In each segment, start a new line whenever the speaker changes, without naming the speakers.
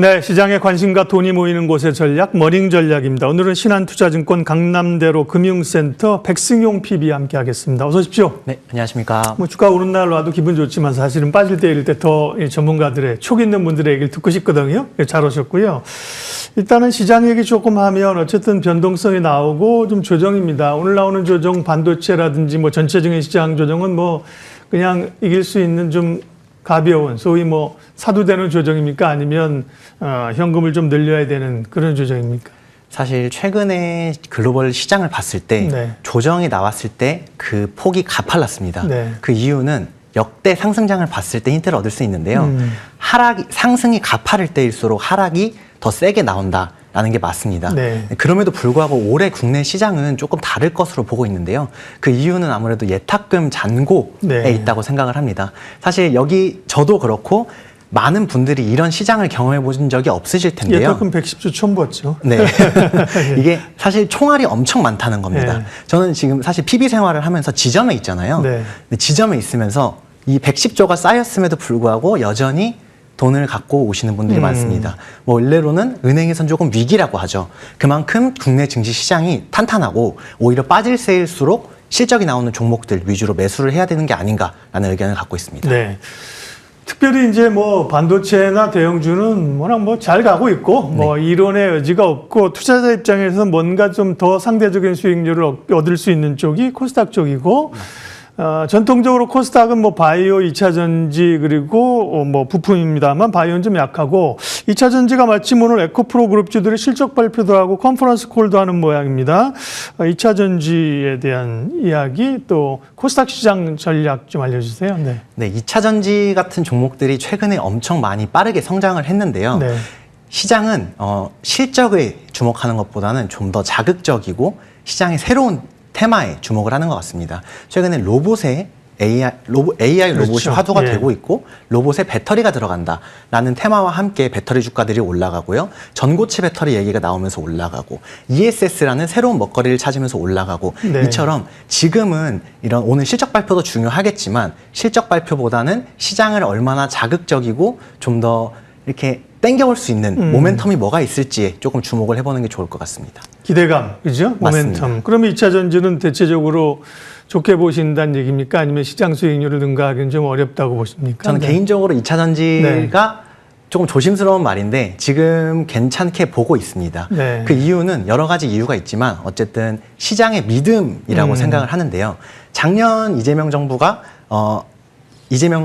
네, 시장에 관심과 돈이 모이는 곳의 전략, 머닝 전략입니다. 오늘은 신한투자증권 강남대로 금융센터 백승용 PB 함께 하겠습니다. 어서 오십시오.
네, 안녕하십니까.
주가 오른 날 와도 기분 좋지만 사실은 빠질 때 이럴 때 더 전문가들의, 촉 있는 분들의 얘기를 듣고 싶거든요. 잘 오셨고요. 일단은 시장 얘기 조금 하면 어쨌든 변동성이 나오고 좀 조정입니다. 오늘 나오는 조정, 반도체라든지 뭐 전체적인 시장 조정은 뭐 그냥 이길 수 있는 좀 가벼운, 소위 뭐 사도 되는 조정입니까? 아니면 현금을 좀 늘려야 되는 그런 조정입니까?
사실 최근에 글로벌 시장을 봤을 때
네.
조정이 나왔을 때 그 폭이 가팔랐습니다.
네.
그 이유는 역대 상승장을 봤을 때 힌트를 얻을 수 있는데요. 상승이 가파를 때일수록 하락이 더 세게 나온다라는 게 맞습니다.
네.
그럼에도 불구하고 올해 국내 시장은 조금 다를 것으로 보고 있는데요. 그 이유는 아무래도 예탁금 잔고에
네.
있다고 생각을 합니다. 사실 여기 저도 그렇고 많은 분들이 이런 시장을 경험해 보신 적이 없으실 텐데요.
예탁금 110조 처음 봤죠.
네. 이게 사실 총알이 엄청 많다는 겁니다.
네.
저는 지금 사실 PB 생활을 하면서 지점에 있잖아요.
네.
근데 지점에 있으면서 이 110조가 쌓였음에도 불구하고 여전히 돈을 갖고 오시는 분들이 많습니다. 뭐 일례로는 은행에선 조금 위기라고 하죠. 그만큼 국내 증시 시장이 탄탄하고 오히려 빠질 새일수록 실적이 나오는 종목들 위주로 매수를 해야 되는 게 아닌가라는 의견을 갖고 있습니다.
네. 특별히 이제 뭐 반도체나 대형주는 워낙 뭐 잘 가고 있고 뭐 이론의 여지가 없고 투자자 입장에서 뭔가 좀 더 상대적인 수익률을 얻을 수 있는 쪽이 코스닥 쪽이고 전통적으로 코스닥은 뭐 바이오, 2차 전지 그리고 뭐 부품입니다만 바이오는 좀 약하고 2차 전지가 마침 오늘 에코프로 그룹주들이 실적 발표도 하고 컨퍼런스 콜도 하는 모양입니다. 2차 전지에 대한 이야기 또 코스닥 시장 전략 좀 알려주세요. 네.
네, 2차 전지 같은 종목들이 최근에 엄청 많이 빠르게 성장을 했는데요.
네.
시장은 실적에 주목하는 것보다는 좀 더 자극적이고 시장의 새로운 테마에 주목을 하는 것 같습니다. 최근에 로봇에 AI 로봇이
그렇죠.
화두가
예.
되고 있고 로봇에 배터리가 들어간다라는 테마와 함께 배터리 주가들이 올라가고요. 전고체 배터리 얘기가 나오면서 올라가고 ESS라는 새로운 먹거리를 찾으면서 올라가고
네.
이처럼 지금은 이런 오늘 실적 발표도 중요하겠지만 실적 발표보다는 시장을 얼마나 자극적이고 좀 더 이렇게 땡겨올 수 있는 모멘텀이 뭐가 있을지에 조금 주목을 해보는 게 좋을 것 같습니다.
기대감, 그죠?
맞습니다.
모멘텀. 그러면 2차 전지는 대체적으로 좋게 보신다는 얘기입니까? 아니면 시장 수익률을 능가하기는 좀 어렵다고 보십니까?
저는
네.
개인적으로 2차 전지가 조금 조심스러운 말인데 지금 괜찮게 보고 있습니다.
네.
그 이유는 여러 가지 이유가 있지만 어쨌든 시장의 믿음이라고 생각을 하는데요. 작년 이재명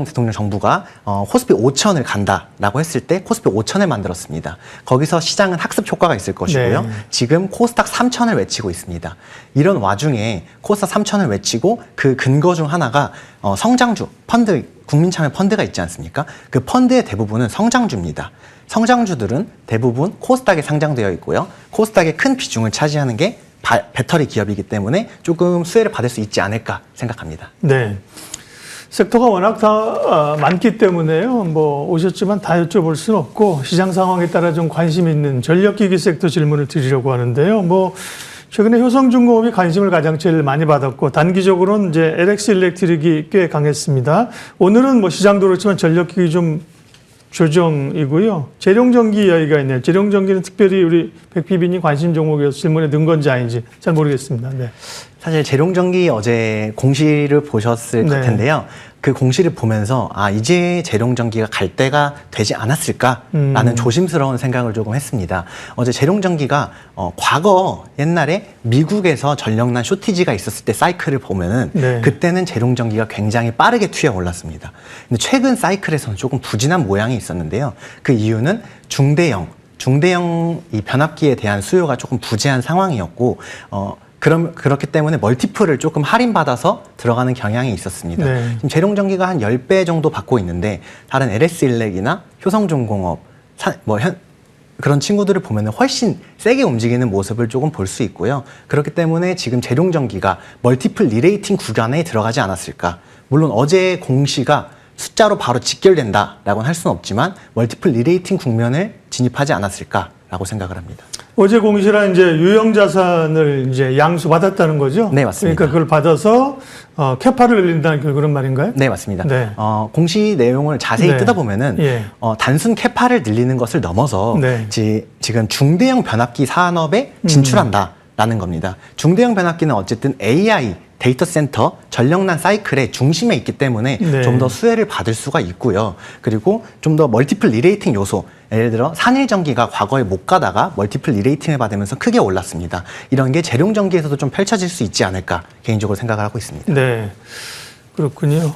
대통령 정부가 코스피 5천을 간다라고 했을 때 코스피 5천을 만들었습니다. 거기서 시장은 학습 효과가 있을 것이고요.
네.
지금 코스닥 3천을 외치고 있습니다. 이런 와중에 코스닥 3천을 외치고 그 근거 중 하나가 성장주, 펀드, 국민참여 펀드가 있지 않습니까? 그 펀드의 대부분은 성장주입니다. 성장주들은 대부분 코스닥에 상장되어 있고요. 코스닥의 큰 비중을 차지하는 게 배터리 기업이기 때문에 조금 수혜를 받을 수 있지 않을까 생각합니다.
네. 섹터가 워낙 다 많기 때문에요. 뭐 오셨지만 다 여쭤볼 수는 없고 시장 상황에 따라 좀 관심 있는 전력기기 섹터 질문을 드리려고 하는데요. 뭐 최근에 효성중공업이 관심을 가장 제일 많이 받았고 단기적으로는 이제 LX 일렉트릭이 꽤 강했습니다. 오늘은 뭐 시장도 그렇지만 전력기기 좀 조정이고요. 재룡전기 이야기가 있네요. 재룡전기는 특별히 우리 백 PB님 관심 종목이어서 질문에 넣은 건지 아닌지 잘 모르겠습니다. 네.
사실 재룡전기 어제 공시를 보셨을
네.
텐데요. 그 공시를 보면서 이제 재룡전기가 갈 때가 되지 않았을까라는 조심스러운 생각을 조금 했습니다. 어제 재룡전기가 과거 옛날에 미국에서 전력난 쇼티지가 있었을 때 사이클을 보면은
네.
그때는 재룡전기가 굉장히 빠르게 튀어 올랐습니다. 근데 최근 사이클에서는 조금 부진한 모양이 있었는데요. 그 이유는 중대형 이 변압기에 대한 수요가 조금 부재한 상황이었고 그렇기 때문에 멀티플을 조금 할인받아서 들어가는 경향이 있었습니다.
네.
지금 재룡전기가 한 10배 정도 받고 있는데 다른 LS일렉이나 효성중공업 그런 친구들을 보면 훨씬 세게 움직이는 모습을 조금 볼 수 있고요. 그렇기 때문에 지금 재룡전기가 멀티플 리레이팅 구간에 들어가지 않았을까. 물론 어제 공시가 숫자로 바로 직결된다라고는 할 수는 없지만 멀티플 리레이팅 국면을 진입하지 않았을까. 라고 생각을 합니다.
어제 공시란 이제 유형자산을 이제 양수받았다는 거죠?
네, 맞습니다.
그러니까 그걸 받아서 캐파를 늘린다는 그런 말인가요?
네, 맞습니다.
네.
공시 내용을 자세히
네.
뜯어보면은
예.
단순 캐파를 늘리는 것을 넘어서
네.
지금 중대형 변압기 산업에 진출한다라는 겁니다. 중대형 변압기는 어쨌든 AI 데이터 센터 전력난 사이클의 중심에 있기 때문에
네.
좀 더 수혜를 받을 수가 있고요. 그리고 좀 더 멀티플 리레이팅 요소, 예를 들어 산일전기가 과거에 못 가다가 멀티플 리레이팅을 받으면서 크게 올랐습니다. 이런 게 재룡전기에서도 좀 펼쳐질 수 있지 않을까 개인적으로 생각을 하고 있습니다.
네. 그렇군요.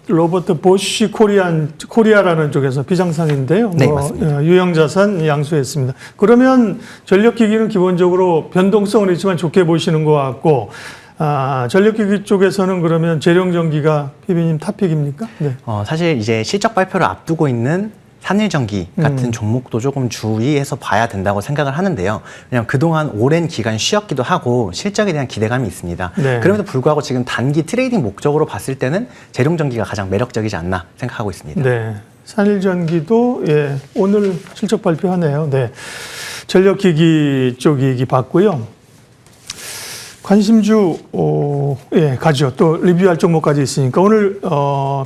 로버트 보쉬 코리아라는 쪽에서 비장상인데요.
네, 맞습니다.
유형자산 양수했습니다. 그러면 전력기기는 기본적으로 변동성은 있지만 좋게 보시는 것 같고, 전력기기 쪽에서는 그러면 재룡전기가 PB님 탑픽입니까? 네.
사실 이제 실적 발표를 앞두고 있는 산일전기 같은 종목도 조금 주의해서 봐야 된다고 생각을 하는데요. 왜냐하면 그동안 오랜 기간 쉬었기도 하고 실적에 대한 기대감이 있습니다.
네.
그럼에도 불구하고 지금 단기 트레이딩 목적으로 봤을 때는 재룡전기가 가장 매력적이지 않나 생각하고 있습니다.
네. 산일전기도 예, 오늘 실적 발표하네요. 네. 전력기기 쪽 얘기 봤고요. 관심주 예, 가죠. 또 리뷰할 종목까지 있으니까 오늘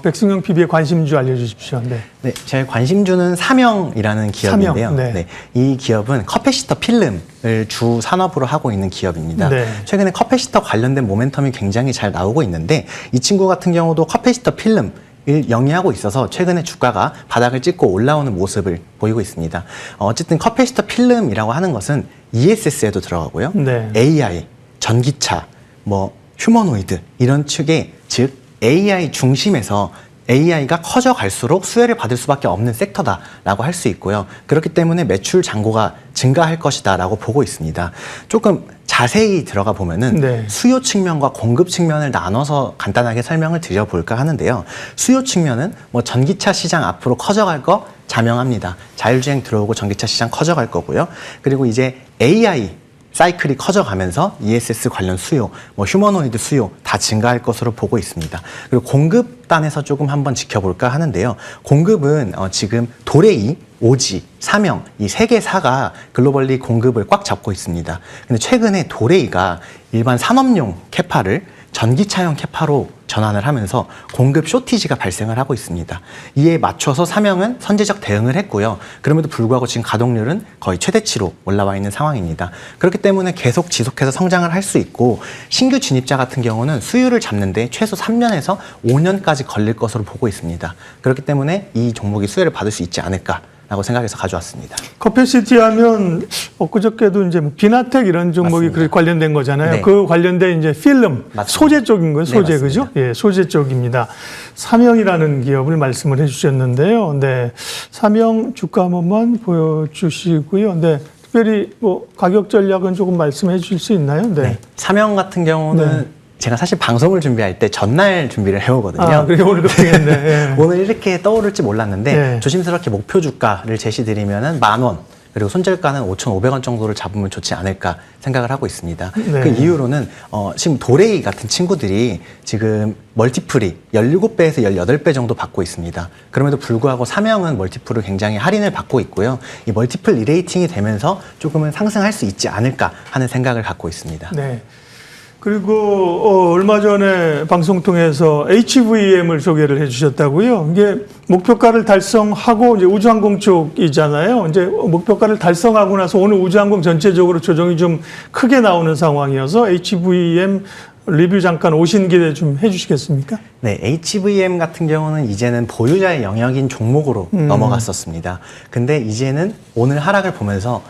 백승용 PB의 관심주 알려주십시오. 네.
네, 제 관심주는 삼영이라는 기업인데요.
삼영, 네.
이 기업은 커패시터 필름을 주 산업으로 하고 있는 기업입니다.
네.
최근에 커패시터 관련된 모멘텀이 굉장히 잘 나오고 있는데 이 친구 같은 경우도 커패시터 필름 을 영위하고 있어서 최근에 주가가 바닥을 찍고 올라오는 모습을 보이고 있습니다. 어쨌든 커패시터 필름이라고 하는 것은 ESS에도 들어가고요.
네.
AI, 전기차, 휴머노이드 이런 축의 즉 AI 중심에서 AI가 커져갈수록 수혜를 받을 수밖에 없는 섹터다라고 할 수 있고요. 그렇기 때문에 매출 잔고가 증가할 것이다라고 보고 있습니다. 조금 자세히 들어가 보면은
네.
수요 측면과 공급 측면을 나눠서 간단하게 설명을 드려볼까 하는데요. 수요 측면은 전기차 시장 앞으로 커져갈 거 자명합니다. 자율주행 들어오고 전기차 시장 커져갈 거고요. 그리고 이제 AI 사이클이 커져가면서 ESS 관련 수요, 휴머노이드 수요 다 증가할 것으로 보고 있습니다. 그리고 공급단에서 조금 한번 지켜볼까 하는데요. 공급은 지금 도레이, 오지, 삼영 이 세 개사가 글로벌리 공급을 꽉 잡고 있습니다. 근데 최근에 도레이가 일반 산업용 캐파를 전기차용 캐파로 전환을 하면서 공급 쇼티지가 발생을 하고 있습니다. 이에 맞춰서 삼영은 선제적 대응을 했고요. 그럼에도 불구하고 지금 가동률은 거의 최대치로 올라와 있는 상황입니다. 그렇기 때문에 계속 지속해서 성장을 할 수 있고 신규 진입자 같은 경우는 수율을 잡는데 최소 3년에서 5년까지 걸릴 것으로 보고 있습니다. 그렇기 때문에 이 종목이 수혜를 받을 수 있지 않을까 라고 생각해서 가져왔습니다.
커패시티 하면 엊그저께도 이제 비나텍 이런 종목이
맞습니다.
관련된 거잖아요.
네.
그 관련된 이제 필름,
맞습니다.
소재 쪽인 거예요. 소재,
네,
그죠? 예, 소재 쪽입니다. 삼영이라는 기업을 말씀을 해주셨는데요. 네, 삼영 주가 한 번만 보여주시고요. 네, 특별히 가격 전략은 조금 말씀해 주실 수 있나요? 네.
삼영 같은 경우는
네.
제가 사실 방송을 준비할 때 전날 준비를 해오거든요.
그래 오늘 그렇겠네. 예.
오늘 이렇게 떠오를지 몰랐는데
네.
조심스럽게 목표 주가를 제시드리면은 10,000원 그리고 손절가는 5,500원 정도를 잡으면 좋지 않을까 생각을 하고 있습니다.
네.
그 이유로는 지금 도레이 같은 친구들이 지금 멀티플이 17배에서 18배 정도 받고 있습니다. 그럼에도 불구하고 삼영은 멀티플을 굉장히 할인을 받고 있고요. 이 멀티플 리레이팅이 되면서 조금은 상승할 수 있지 않을까 하는 생각을 갖고 있습니다.
네. 그리고 얼마 전에 방송 통해서 HVM을 소개를 해주셨다고요. 이게 목표가를 달성하고 이제 우주항공 쪽이잖아요. 이제 목표가를 달성하고 나서 오늘 우주항공 전체적으로 조정이 좀 크게 나오는 상황이어서 HVM 리뷰 잠깐 오신 길에 좀 해주시겠습니까?
네, HVM 같은 경우는 이제는 보유자의 영역인 종목으로 넘어갔었습니다. 근데 이제는 오늘 하락을 보면서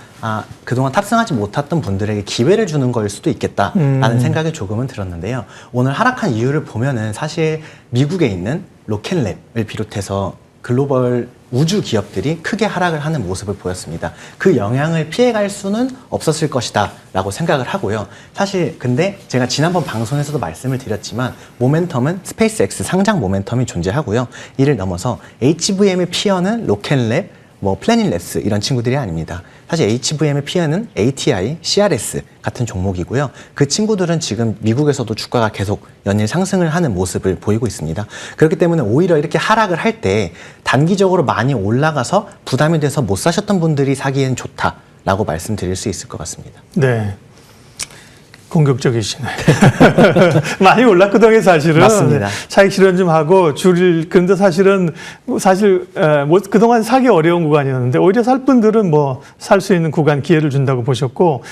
그동안 탑승하지 못했던 분들에게 기회를 주는 거일 수도 있겠다라는 생각이 조금은 들었는데요. 오늘 하락한 이유를 보면은 사실 미국에 있는 로켓랩을 비롯해서 글로벌 우주 기업들이 크게 하락을 하는 모습을 보였습니다. 그 영향을 피해갈 수는 없었을 것이다 라고 생각을 하고요. 사실 근데 제가 지난번 방송에서도 말씀을 드렸지만 모멘텀은 스페이스X 상장 모멘텀이 존재하고요. 이를 넘어서 HVM을 피하는 로켓랩, 뭐 플래닛랩스 이런 친구들이 아닙니다. 사실 HVM의 피해는 ATI, CRS 같은 종목이고요. 그 친구들은 지금 미국에서도 주가가 계속 연일 상승을 하는 모습을 보이고 있습니다. 그렇기 때문에 오히려 이렇게 하락을 할 때 단기적으로 많이 올라가서 부담이 돼서 못 사셨던 분들이 사기엔 좋다라고 말씀드릴 수 있을 것 같습니다.
네. 공격적이시네. 많이 올랐거든요, 사실은.
맞습니다.
차익 실현 좀 하고 그런데 사실 뭐 그동안 사기 어려운 구간이었는데 오히려 살 분들은 뭐 살 수 있는 구간 기회를 준다고 보셨고,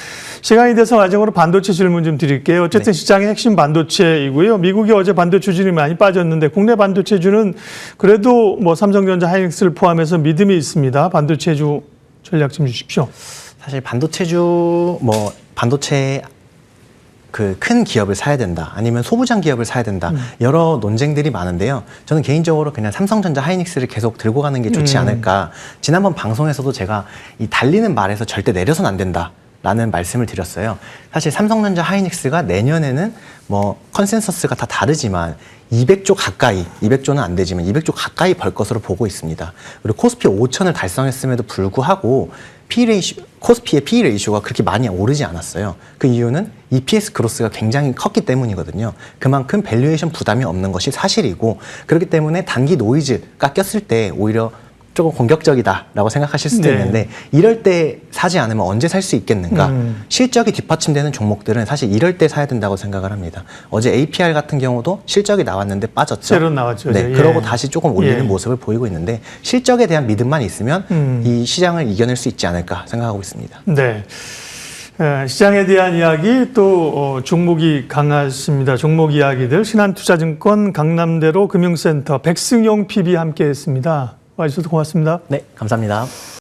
시간이 돼서 마지막으로 반도체 질문 좀 드릴게요. 어쨌든
네.
시장의 핵심 반도체이고요. 미국이 어제 반도체 주준이 많이 빠졌는데 국내 반도체주는 그래도 뭐 삼성전자, 하이닉스를 포함해서 믿음이 있습니다. 반도체주 전략 좀 주십시오.
사실 반도체주 뭐 반도체 그 큰 기업을 사야 된다, 아니면 소부장 기업을 사야 된다, 여러 논쟁들이 많은데요. 저는 개인적으로 그냥 삼성전자, 하이닉스를 계속 들고 가는 게 좋지 않을까. 지난번 방송에서도 제가 이 달리는 말에서 절대 내려서는 안 된다라는 말씀을 드렸어요. 사실 삼성전자, 하이닉스가 내년에는 뭐 컨센서스가 다 다르지만 200조 가까이, 200조는 안 되지만 200조 가까이 벌 것으로 보고 있습니다. 그리고 코스피 5천을 달성했음에도 불구하고 코스피의 P/E 레이쇼가 그렇게 많이 오르지 않았어요. 그 이유는 EPS 그로스가 굉장히 컸기 때문이거든요. 그만큼 밸류에이션 부담이 없는 것이 사실이고, 그렇기 때문에 단기 노이즈가 꼈을 때 오히려 조금 공격적이다라고 생각하실 수도
네.
있는데, 이럴 때 사지 않으면 언제 살 수 있겠는가? 실적이 뒷받침되는 종목들은 사실 이럴 때 사야 된다고 생각을 합니다. 어제 APR 같은 경우도 실적이 나왔는데 빠졌죠.
제로 나왔죠.
네,
예.
그러고 다시 조금 올리는
예.
모습을 보이고 있는데, 실적에 대한 믿음만 있으면 이 시장을 이겨낼 수 있지 않을까 생각하고 있습니다.
네. 시장에 대한 이야기 또 종목이 강하십니다. 종목 이야기들 신한투자증권 강남대로 금융센터 백승용 PB 함께했습니다. 와주셔서 고맙습니다.
네, 감사합니다.